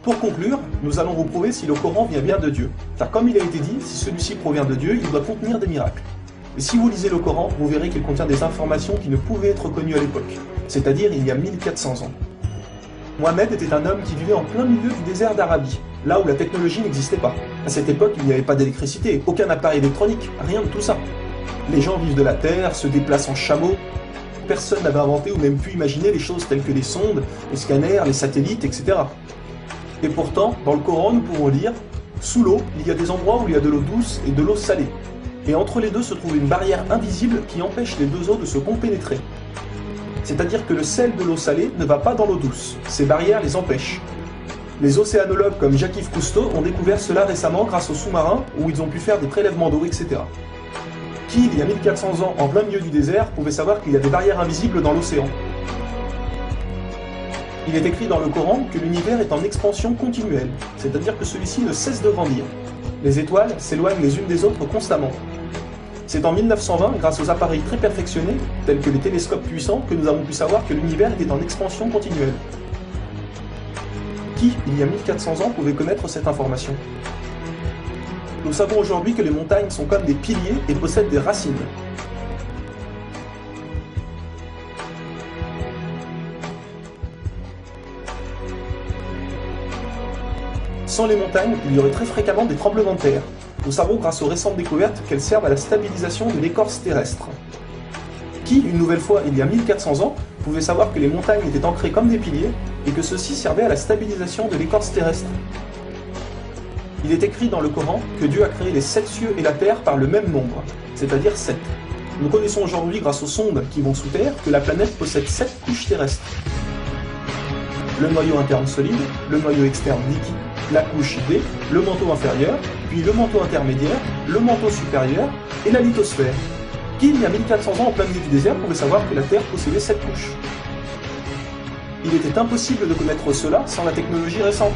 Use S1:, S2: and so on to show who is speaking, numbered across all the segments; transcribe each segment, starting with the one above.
S1: Pour conclure, nous allons vous prouver si le Coran vient bien de Dieu. Car comme il a été dit, si celui-ci provient de Dieu, il doit contenir des miracles. Et si vous lisez le Coran, vous verrez qu'il contient des informations qui ne pouvaient être connues à l'époque, c'est-à-dire il y a 1400 ans. Mohammed était un homme qui vivait en plein milieu du désert d'Arabie, là où la technologie n'existait pas. À cette époque, il n'y avait pas d'électricité, aucun appareil électronique, rien de tout ça. Les gens vivent de la terre, se déplacent en chameau. Personne n'avait inventé ou même pu imaginer les choses telles que les sondes, les scanners, les satellites, etc. Et pourtant, dans le Coran, nous pouvons lire « Sous l'eau, il y a des endroits où il y a de l'eau douce et de l'eau salée. Et entre les deux se trouve une barrière invisible qui empêche les deux eaux de se compénétrer. C'est-à-dire que le sel de l'eau salée ne va pas dans l'eau douce. Ces barrières les empêchent. Les océanologues comme Jacques-Yves Cousteau ont découvert cela récemment grâce aux sous-marins où ils ont pu faire des prélèvements d'eau, etc. Qui, il y a 1400 ans, en plein milieu du désert, pouvait savoir qu'il y a des barrières invisibles dans l'océan? Il est écrit dans le Coran que l'univers est en expansion continuelle, c'est-à-dire que celui-ci ne cesse de grandir. Les étoiles s'éloignent les unes des autres constamment. C'est en 1920, grâce aux appareils très perfectionnés, tels que les télescopes puissants, que nous avons pu savoir que l'univers était en expansion continuelle. Qui, il y a 1400 ans, pouvait connaître cette information? Nous savons aujourd'hui que les montagnes sont comme des piliers et possèdent des racines. Sans les montagnes, il y aurait très fréquemment des tremblements de terre. Nous savons grâce aux récentes découvertes qu'elles servent à la stabilisation de l'écorce terrestre. Qui, une nouvelle fois, il y a 1400 ans, pouvait savoir que les montagnes étaient ancrées comme des piliers et que ceux-ci servaient à la stabilisation de l'écorce terrestre? Il est écrit dans le Coran que Dieu a créé les 7 cieux et la terre par le même nombre, c'est-à-dire 7. Nous connaissons aujourd'hui, grâce aux sondes qui vont sous terre, que la planète possède 7 couches terrestres. Le noyau interne solide, le noyau externe liquide, la couche D, le manteau inférieur, puis le manteau intermédiaire, le manteau supérieur et la lithosphère. Qui, il y a 1400 ans en plein milieu du désert, pouvait savoir que la Terre possédait 7 couches? Il était impossible de connaître cela sans la technologie récente.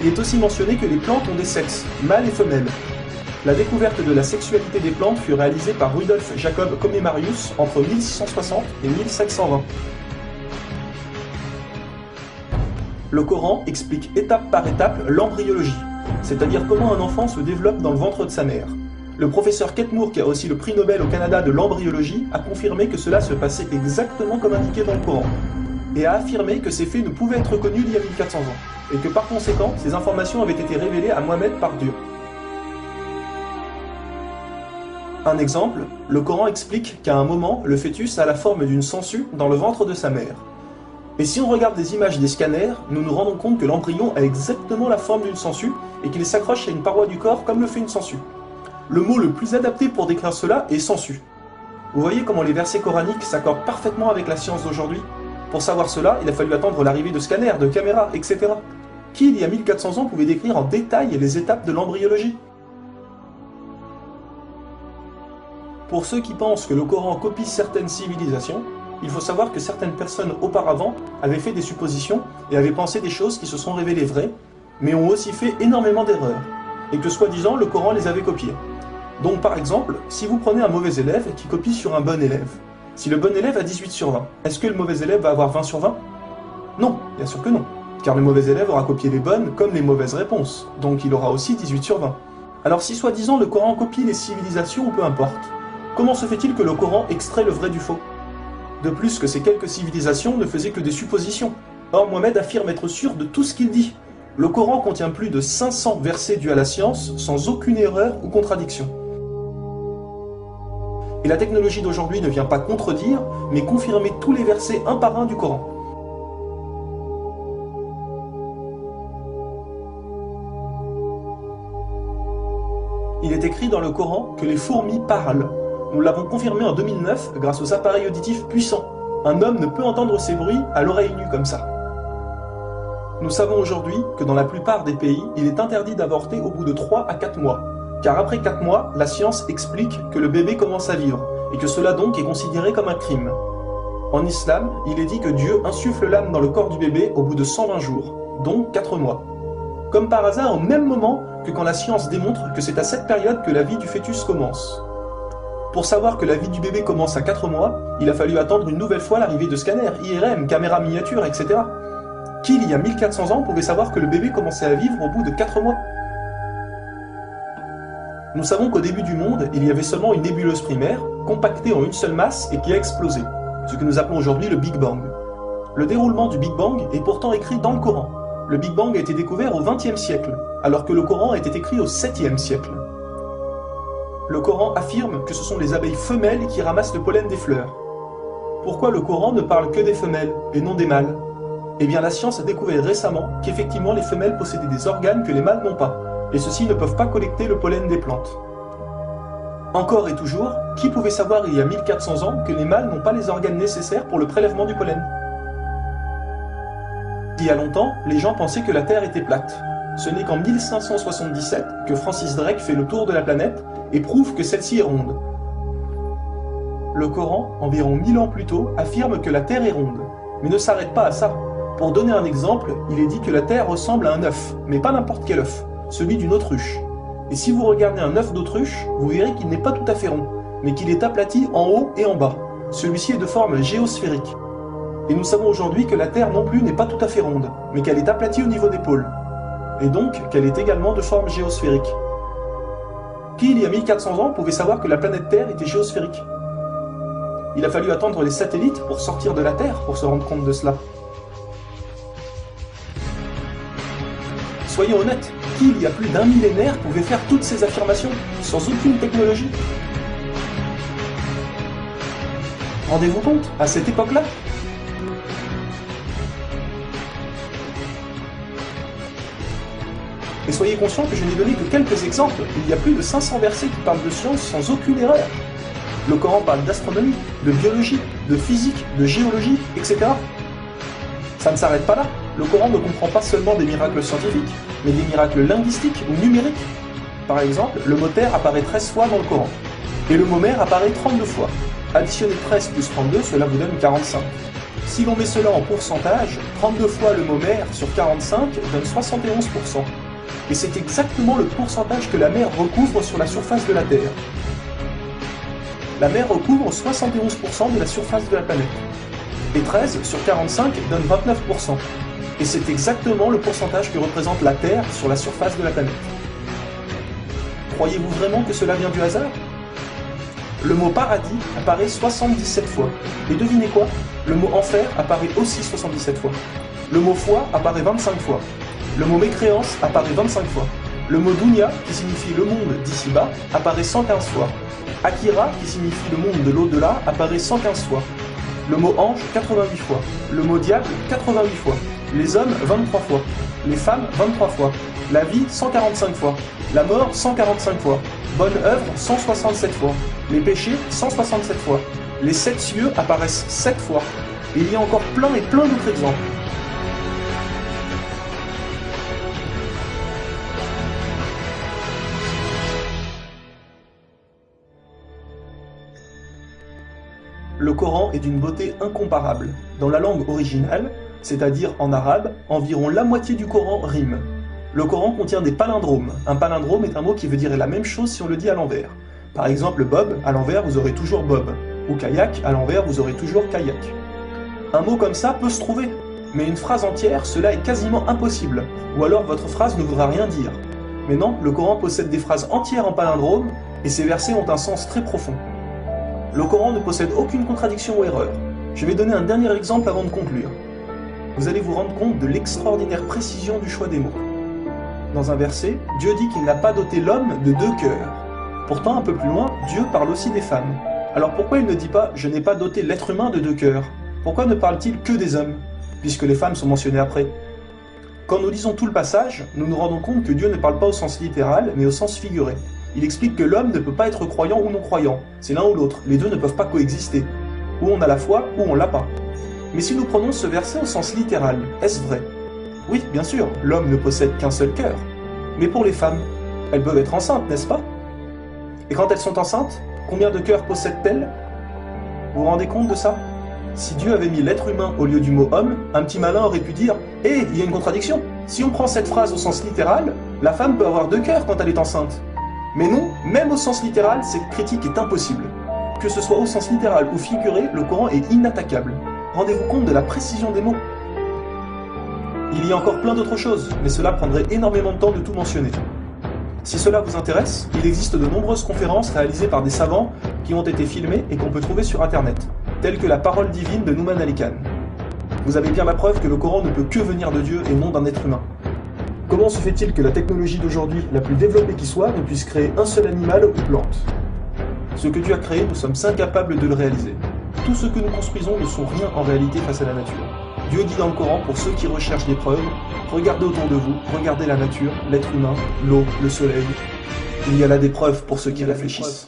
S1: Il est aussi mentionné que les plantes ont des sexes, mâles et femelles. La découverte de la sexualité des plantes fut réalisée par Rudolf Jacob Comé-Marius entre 1660 et 1720. Le Coran explique étape par étape l'embryologie, c'est-à-dire comment un enfant se développe dans le ventre de sa mère. Le professeur Ketmour, qui a aussi le prix Nobel au Canada de l'embryologie, a confirmé que cela se passait exactement comme indiqué dans le Coran, et a affirmé que ces faits ne pouvaient être connus il y a 1400 ans, et que par conséquent, ces informations avaient été révélées à Mohammed par Dieu. Un exemple, le Coran explique qu'à un moment, le fœtus a la forme d'une sangsue dans le ventre de sa mère. Et si on regarde des images des scanners, nous nous rendons compte que l'embryon a exactement la forme d'une sangsue et qu'il s'accroche à une paroi du corps comme le fait une sangsue. Le mot le plus adapté pour décrire cela est sangsue. Vous voyez comment les versets coraniques s'accordent parfaitement avec la science d'aujourd'hui? Pour savoir cela, il a fallu attendre l'arrivée de scanners, de caméras, etc. Qui, il y a 1400 ans, pouvait décrire en détail les étapes de l'embryologie? Pour ceux qui pensent que le Coran copie certaines civilisations, il faut savoir que certaines personnes auparavant avaient fait des suppositions et avaient pensé des choses qui se sont révélées vraies, mais ont aussi fait énormément d'erreurs, et que soi-disant le Coran les avait copiées. Donc par exemple, si vous prenez un mauvais élève qui copie sur un bon élève, si le bon élève a 18 sur 20, est-ce que le mauvais élève va avoir 20 sur 20? Non, bien sûr que non, car le mauvais élève aura copié les bonnes comme les mauvaises réponses, donc il aura aussi 18 sur 20. Alors si soi-disant le Coran copie les civilisations ou peu importe, comment se fait-il que le Coran extrait le vrai du faux? De plus que ces quelques civilisations ne faisaient que des suppositions. Or Mohammed affirme être sûr de tout ce qu'il dit. Le Coran contient plus de 500 versets dus à la science, sans aucune erreur ou contradiction. Et la technologie d'aujourd'hui ne vient pas contredire, mais confirmer tous les versets un par un du Coran. Il est écrit dans le Coran que les fourmis parlent. Nous l'avons confirmé en 2009 grâce aux appareils auditifs puissants. Un homme ne peut entendre ces bruits à l'oreille nue comme ça. Nous savons aujourd'hui que dans la plupart des pays, il est interdit d'avorter au bout de 3 à 4 mois. Car après 4 mois, la science explique que le bébé commence à vivre, et que cela donc est considéré comme un crime. En islam, il est dit que Dieu insuffle l'âme dans le corps du bébé au bout de 120 jours, donc 4 mois. Comme par hasard au même moment que quand la science démontre que c'est à cette période que la vie du fœtus commence. Pour savoir que la vie du bébé commence à 4 mois, il a fallu attendre une nouvelle fois l'arrivée de scanners, IRM, caméras miniatures, etc. Qui, il y a 1400 ans, pouvait savoir que le bébé commençait à vivre au bout de 4 mois? Nous savons qu'au début du monde, il y avait seulement une nébuleuse primaire, compactée en une seule masse et qui a explosé, ce que nous appelons aujourd'hui le Big Bang. Le déroulement du Big Bang est pourtant écrit dans le Coran. Le Big Bang a été découvert au XXe siècle, alors que le Coran a été écrit au 7e siècle. Le Coran affirme que ce sont les abeilles femelles qui ramassent le pollen des fleurs. Pourquoi le Coran ne parle que des femelles et non des mâles? Eh bien la science a découvert récemment qu'effectivement les femelles possédaient des organes que les mâles n'ont pas, et ceux-ci ne peuvent pas collecter le pollen des plantes. Encore et toujours, qui pouvait savoir il y a 1400 ans que les mâles n'ont pas les organes nécessaires pour le prélèvement du pollen? Il y a longtemps, les gens pensaient que la Terre était plate. Ce n'est qu'en 1577 que Francis Drake fait le tour de la planète et prouve que celle-ci est ronde. Le Coran, environ 1000 ans plus tôt, affirme que la Terre est ronde, mais ne s'arrête pas à ça. Pour donner un exemple, il est dit que la Terre ressemble à un œuf, mais pas n'importe quel œuf, celui d'une autruche. Et si vous regardez un œuf d'autruche, vous verrez qu'il n'est pas tout à fait rond, mais qu'il est aplati en haut et en bas. Celui-ci est de forme géosphérique. Et nous savons aujourd'hui que la Terre non plus n'est pas tout à fait ronde, mais qu'elle est aplatie au niveau des pôles. Et donc qu'elle est également de forme géosphérique. Qui, il y a 1400 ans, pouvait savoir que la planète Terre était géosphérique? Il a fallu attendre les satellites pour sortir de la Terre pour se rendre compte de cela. Soyons honnêtes, qui, il y a plus d'un millénaire, pouvait faire toutes ces affirmations, sans aucune technologie? Rendez-vous compte, à cette époque-là? Et soyez conscients que je n'ai donné que quelques exemples, il y a plus de 500 versets qui parlent de science sans aucune erreur. Le Coran parle d'astronomie, de biologie, de physique, de géologie, etc. Ça ne s'arrête pas là. Le Coran ne comprend pas seulement des miracles scientifiques, mais des miracles linguistiques ou numériques. Par exemple, le mot terre apparaît 13 fois dans le Coran, et le mot mer apparaît 32 fois. Additionnez 13 plus 32, cela vous donne 45. Si l'on met cela en pourcentage, 32 fois le mot mer sur 45 donne 71%. Et c'est exactement le pourcentage que la mer recouvre sur la surface de la Terre. La mer recouvre 71% de la surface de la planète. Et 13 sur 45 donne 29%. Et c'est exactement le pourcentage que représente la Terre sur la surface de la planète. Croyez-vous vraiment que cela vient du hasard? Le mot paradis apparaît 77 fois. Et devinez quoi? Le mot enfer apparaît aussi 77 fois. Le mot foi apparaît 25 fois. Le mot mécréance apparaît 25 fois. Le mot dunya, qui signifie le monde d'ici-bas, apparaît 115 fois. Akira, qui signifie le monde de l'au-delà, apparaît 115 fois. Le mot ange, 88 fois. Le mot diable, 88 fois. Les hommes, 23 fois. Les femmes, 23 fois. La vie, 145 fois. La mort, 145 fois. Bonne œuvre, 167 fois. Les péchés, 167 fois. Les 7 cieux apparaissent 7 fois. Et il y a encore plein et plein d'autres exemples. Le Coran est d'une beauté incomparable. Dans la langue originale, c'est-à-dire en arabe, environ la moitié du Coran rime. Le Coran contient des palindromes. Un palindrome est un mot qui veut dire la même chose si on le dit à l'envers. Par exemple, Bob, à l'envers, vous aurez toujours Bob. Ou kayak, à l'envers, vous aurez toujours kayak. Un mot comme ça peut se trouver, mais une phrase entière, cela est quasiment impossible. Ou alors votre phrase ne voudra rien dire. Mais non, le Coran possède des phrases entières en palindrome, et ces versets ont un sens très profond. Le Coran ne possède aucune contradiction ou erreur. Je vais donner un dernier exemple avant de conclure. Vous allez vous rendre compte de l'extraordinaire précision du choix des mots. Dans un verset, Dieu dit qu'il n'a pas doté l'homme de 2 cœurs. Pourtant, un peu plus loin, Dieu parle aussi des femmes. Alors pourquoi il ne dit pas « je n'ai pas doté l'être humain de 2 cœurs » ? Pourquoi ne parle-t-il que des hommes, puisque les femmes sont mentionnées après? Quand nous lisons tout le passage, nous nous rendons compte que Dieu ne parle pas au sens littéral, mais au sens figuré. Il explique que l'homme ne peut pas être croyant ou non-croyant, c'est l'un ou l'autre, les deux ne peuvent pas coexister. Ou on a la foi, ou on l'a pas. Mais si nous prenons ce verset au sens littéral, est-ce vrai? Oui, bien sûr, l'homme ne possède qu'un seul cœur. Mais pour les femmes, elles peuvent être enceintes, n'est-ce pas? Et quand elles sont enceintes, combien de cœurs possèdent-elles? Vous vous rendez compte de ça? Si Dieu avait mis l'être humain au lieu du mot homme, un petit malin aurait pu dire « Hé, il y a une contradiction! Si on prend cette phrase au sens littéral, la femme peut avoir 2 cœurs quand elle est enceinte. » Mais non, même au sens littéral, cette critique est impossible. Que ce soit au sens littéral ou figuré, le Coran est inattaquable. Rendez-vous compte de la précision des mots. Il y a encore plein d'autres choses, mais cela prendrait énormément de temps de tout mentionner. Si cela vous intéresse, il existe de nombreuses conférences réalisées par des savants qui ont été filmées et qu'on peut trouver sur internet, telles que la parole divine de Nouman Ali Khan. Vous avez bien la preuve que le Coran ne peut que venir de Dieu et non d'un être humain. Comment se fait-il que la technologie d'aujourd'hui, la plus développée qui soit, ne puisse créer un seul animal ou plante? Ce que Dieu a créé, nous sommes incapables de le réaliser. Tout ce que nous construisons ne sont rien en réalité face à la nature. Dieu dit dans le Coran, pour ceux qui recherchent des preuves, regardez autour de vous, regardez la nature, l'être humain, l'eau, le soleil. Il y a là des preuves pour ceux qui réfléchissent.